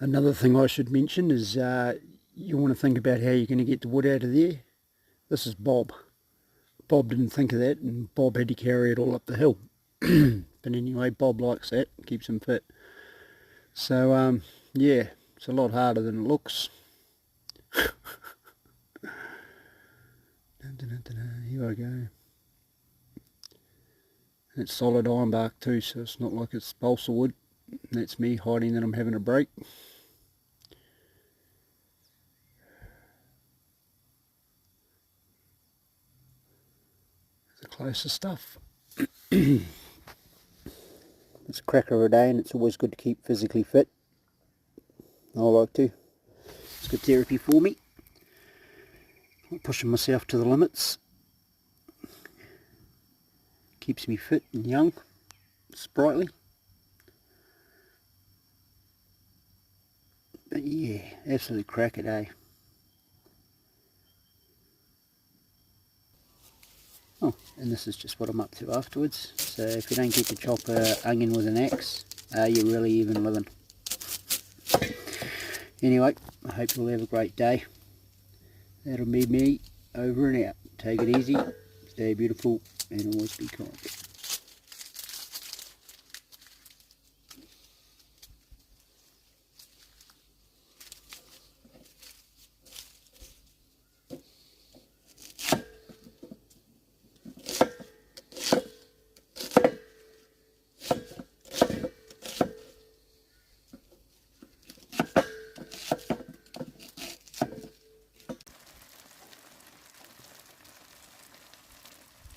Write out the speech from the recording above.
Another thing I should mention is you want to think about how you're going to get the wood out of there. This is Bob. Bob didn't think of that, and Bob had to carry it all up the hill. But anyway, Bob likes that, keeps him fit. So yeah, it's a lot harder than it looks. Here I go. It's solid ironbark too, so it's not like it's balsa wood. That's me hiding that I'm having a break. The closer stuff. It's a cracker of a day, and it's always good to keep physically fit. I like to. It's good therapy for me. I'm pushing myself to the limits. Keeps me fit and young, sprightly. But yeah, absolute cracker day. Oh, and this is just what I'm up to afterwards. So if you don't get to chop an onion with an axe, you're really even living. Anyway, I hope you'll have a great day. That'll be me over and out. Take it easy, stay beautiful, and always be kind.